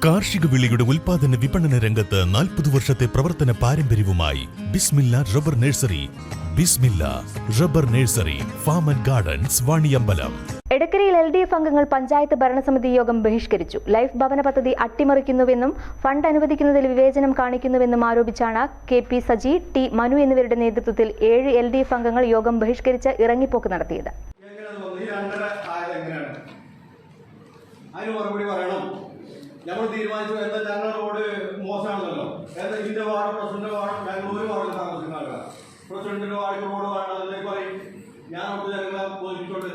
കാർഷിക വിളയുടെ ഉൽപാദന വിപണന രംഗത്ത് 40 വർഷത്തെ പ്രവർത്തന പാരമ്പര്യവുമായി Bismilla rubber nursery. Bismilla rubber nursery, farm and gardens, Vaniyambalam. എടക്കരയിൽ LDF അംഗങ്ങൾ പഞ്ചായത്ത് ഭരണസമിതി യോഗം ബഹിഷ്കരിച്ചു. ലൈഫ് ഭവന പദ്ധതി അട്ടിമറിക്കുന്നുവെന്നും ഫണ്ട് അനുവദിക്കുന്നതിൽ വിവേചനം കാണിക്കുന്നുവെന്നും ആരോപിച്ചാണ് KP സജി, T മനു എന്നിവരുടെ നേതൃത്വത്തിൽ 7 LDF അംഗങ്ങൾ യോഗം ബഹിഷ്കരിച്ച് ഇറങ്ങിപ്പോക്ക് നടത്തിയത്. നമ്മൾ തീരുമാനിച്ചു എന്താ ഞങ്ങളുടെ റോഡ് മോശമാണല്ലോ, എന്താ ഇതിന്റെ വാർഡ് പ്രസിഡന്റ് വാർഡ് ബാംഗ്ലൂർ വാർഡിൽ താമസിക്കുന്ന ആൾക്കാർ പ്രസിഡന്റിന്റെ വാർഡ് റോഡ് വേണ്ടെന്ന് പറയും. ഞാൻ അവിടെ ഞങ്ങളെ ബോധിപ്പിച്ചോണ്ട്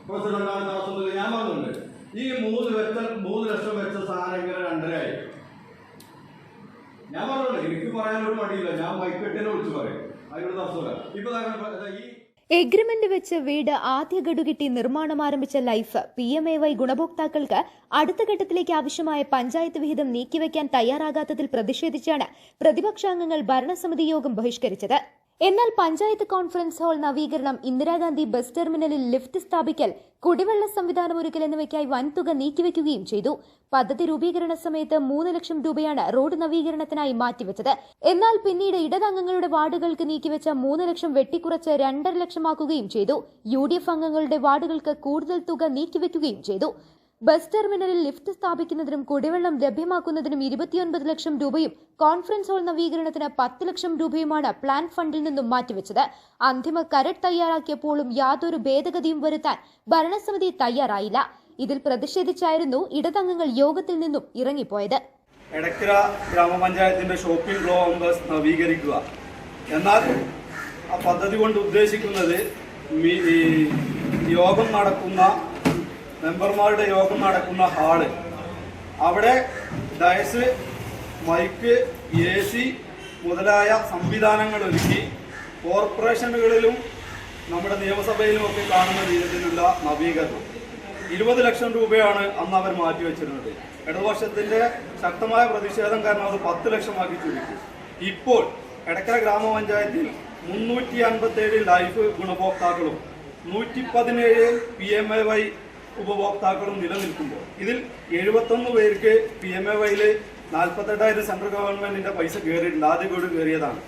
പ്രസിഡന്റാണ് താമസിക്കുന്നത് ഞാൻ പറഞ്ഞിട്ടുണ്ട്. ഈ 3 ലക്ഷം വെച്ച സാധനം ഇങ്ങനെ 2.5 ആയി. ഞാൻ പറഞ്ഞില്ല, എനിക്ക് പറയാനൊരു മടിയില്ല, ഞാൻ മൈക്കെട്ടിനെ വിളിച്ചു പറയും, അതിനോട് തടസ്സമില്ല. ഇപ്പൊ ഈ എഗ്രിമെന്റ് വെച്ച് വീട് ആദ്യ ഗഡു കിട്ടി നിർമ്മാണം ആരംഭിച്ച ലൈഫ് PMAY ഗുണഭോക്താക്കൾക്ക് അടുത്ത ഘട്ടത്തിലേക്ക് ആവശ്യമായ പഞ്ചായത്ത് വിഹിതം നീക്കിവെക്കാൻ തയ്യാറാകാത്തതിൽ പ്രതിഷേധിച്ചാണ് പ്രതിപക്ഷാംഗങ്ങൾ ഭരണസമിതി യോഗം ബഹിഷ്കരിച്ചത്. എന്നാൽ പഞ്ചായത്ത് കോൺഫറൻസ് ഹാൾ നവീകരണം, ഇന്ദിരാഗാന്ധി ബസ് ടെർമിനലിൽ ലിഫ്റ്റ് സ്ഥാപിക്കൽ, കുടിവെള്ള സംവിധാനം ഒരുക്കൽ എന്നിവയ്ക്കായി വൻതുക നീക്കിവെക്കുകയും ചെയ്തു. പദ്ധതി രൂപീകരണ സമയത്ത് 3 ലക്ഷം രൂപയാണ് റോഡ് നവീകരണത്തിനായി മാറ്റിവെച്ചത്. എന്നാൽ പിന്നീട് ഇടതംഗങ്ങളുടെ വാർഡുകൾക്ക് നീക്കിവെച്ച 3 ലക്ഷം വെട്ടിക്കുറച്ച് 2.5 ലക്ഷമാക്കുകയും ചെയ്തു. UDF അംഗങ്ങളുടെ വാർഡുകൾക്ക് കൂടുതൽ തുക നീക്കിവെക്കുകയും ചെയ്തു. ബസ് ടെർമിനലിൽ ലിഫ്റ്റ് സ്ഥാപിക്കുന്നതിനും കുടിവെള്ളം ലഭ്യമാക്കുന്നതിനും 29 ലക്ഷം രൂപയും കോൺഫറൻസ് ഹാൾ നവീകരണത്തിന് 10 ലക്ഷം രൂപയുമാണ് പ്ലാൻ ഫണ്ടിൽ നിന്നും മാറ്റിവെച്ചത്. അന്തിമ കരട് തയ്യാറാക്കിയപ്പോഴും യാതൊരു ഭേദഗതിയും വരുത്താൻ ഭരണസമിതി തയ്യാറായില്ല. ഇതിൽ പ്രതിഷേധിച്ചായിരുന്നു ഇടതംഗങ്ങൾ യോഗത്തിൽ നിന്നും ഇറങ്ങിപ്പോയത്. എടക്കര ഗ്രാമപഞ്ചായത്തിന്റെ ഷോപ്പിംഗ് കോംപ്ലക്സ് നവീകരിക്കുക എന്നാൽ ആ പദ്ധതി കൊണ്ട് ഉദ്ദേശിക്കുന്നത് യോഗം നടക്കുന്ന മെമ്പർമാരുടെ യോഗം നടക്കുന്ന ഹാള്, അവിടെ ഡയസ്, മൈക്ക്, AC മുതലായ സംവിധാനങ്ങൾ ഒരുക്കി കോർപ്പറേഷനുകളിലും നമ്മുടെ നിയമസഭയിലുമൊക്കെ കാണുന്ന രീതിയിലുള്ള നവീകരണം 20 ലക്ഷം രൂപയാണ് അന്ന് അവർ മാറ്റിവെച്ചിരുന്നത്. ഇടതുപക്ഷത്തിന്റെ ശക്തമായ പ്രതിഷേധം കാരണം അത് 10 ലക്ഷമാക്കി ചുരുക്കി. ഇപ്പോൾ എടക്കര ഗ്രാമപഞ്ചായത്തിൽ 357 ലൈഫ് ഗുണഭോക്താക്കളും 117 PMAY ഉപഭോക്താക്കളും നിലനിൽക്കുമ്പോൾ ഇതിൽ 71 പേർക്ക് PMAYയിൽ 48,000 സെൻട്രൽ ഗവൺമെന്റിന്റെ പൈസ കയറിയിട്ടുണ്ട്, ആദ്യ ഗഡു കയറിയതാണ്.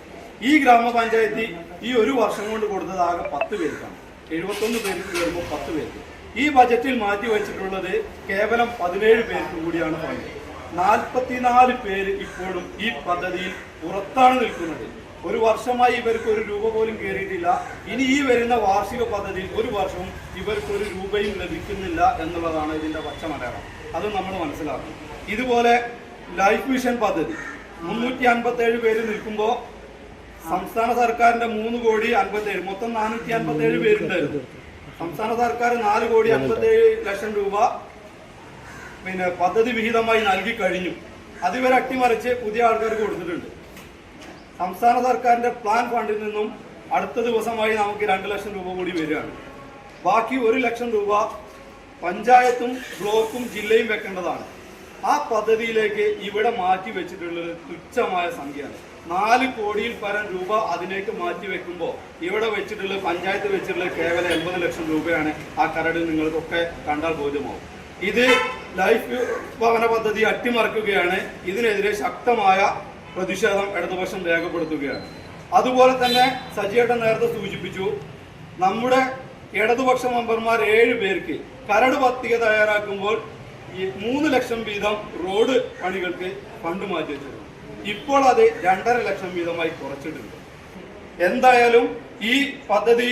ഈ ഗ്രാമപഞ്ചായത്തിൽ ഈ ഒരു വർഷം കൊണ്ട് കൊടുത്തത് ആകെ 10 പേർക്കാണ്. 71 പേർക്ക് കയറുമ്പോൾ 10 പേർക്ക്. ഈ ബജറ്റിൽ മാറ്റി വെച്ചിട്ടുള്ളത് കേവലം 17 പേർക്ക് കൂടിയാണ് ഫണ്ട്. 44 പേര് ഇപ്പോഴും ഈ പദ്ധതിയിൽ പുറത്താണ് നിൽക്കുന്നത്. ഒരു വർഷമായി ഇവർക്ക് 1 രൂപ പോലും കയറിയിട്ടില്ല. ഇനി ഈ വരുന്ന വാർഷിക പദ്ധതിയിൽ ഒരു വർഷവും ഇവർക്ക് 1 രൂപയും ലഭിക്കുന്നില്ല എന്നുള്ളതാണ് ഇതിന്റെ പച്ചമലയാളം. അത് നമ്മൾ മനസ്സിലാക്കണം. ഇതുപോലെ ലൈഫ് മിഷൻ പദ്ധതി 357 പേര് നിൽക്കുമ്പോൾ സംസ്ഥാന സർക്കാരിന്റെ 3,57,00,000 മൊത്തം 457 പേരുണ്ടായിരുന്നു. സംസ്ഥാന സർക്കാർ 4,57,00,000 രൂപ പദ്ധതി വിഹിതമായി നൽകി കഴിഞ്ഞു. അതിവരെ അട്ടിമറിച്ച് പുതിയ ആൾക്കാർക്ക് കൊടുത്തിട്ടുണ്ട്. സംസ്ഥാന സർക്കാരിന്റെ പ്ലാൻ ഫണ്ടിൽ നിന്നും അടുത്ത ദിവസമായി നമുക്ക് 2 ലക്ഷം രൂപ കൂടി വരികയാണ്. ബാക്കി 1 ലക്ഷം രൂപ പഞ്ചായത്തും ബ്ലോക്കും ജില്ലയും വെക്കേണ്ടതാണ്. ആ പദ്ധതിയിലേക്ക് ഇവിടെ മാറ്റി വെച്ചിട്ടുള്ളത് തുച്ഛമായ സംഖ്യയാണ്. 4 കോടിയിൽ പരം രൂപ അതിലേക്ക് മാറ്റി വെക്കുമ്പോൾ ഇവിടെ വെച്ചിട്ടുള്ള പഞ്ചായത്ത് വെച്ചിട്ടുള്ള കേവലം 80 ലക്ഷം രൂപയാണ്. ആ കരട് നിങ്ങൾക്കൊക്കെ കണ്ടാൽ ബോധ്യമാവും. ഇത് ലൈഫ് ഭവന പദ്ധതി അട്ടിമറിക്കുകയാണ്. ഇതിനെതിരെ ശക്തമായ പ്രതിഷേധം ഇടതുപക്ഷം രേഖപ്പെടുത്തുകയാണ്. അതുപോലെ തന്നെ സജിയേട്ടൻ നേരത്തെ സൂചിപ്പിച്ചു, നമ്മുടെ ഇടതുപക്ഷ മെമ്പർമാർ 7 പേർക്ക് കരട് പട്ടിക തയ്യാറാക്കുമ്പോൾ 3 ലക്ഷം വീതം റോഡ് പണികൾക്ക് ഫണ്ട് മാറ്റി വെച്ചിട്ടുണ്ട്. ഇപ്പോൾ അത് 2.5 ലക്ഷം വീതമായി കുറച്ചിട്ടുണ്ട്. എന്തായാലും ഈ പദ്ധതി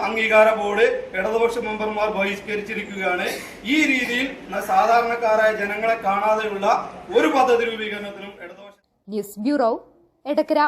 അംഗീകാര ബോർഡ് ഇടതുപക്ഷ മെമ്പർമാർ ബഹിഷ്കരിച്ചിരിക്കുകയാണ്. ഈ രീതിയിൽ സാധാരണക്കാരായ ജനങ്ങളെ കാണാതെയുള്ള ഒരു പദ്ധതി രൂപീകരണത്തിനും ഇടതുപക്ഷ ന്യൂസ് ബ്യൂറോ, എടക്കര.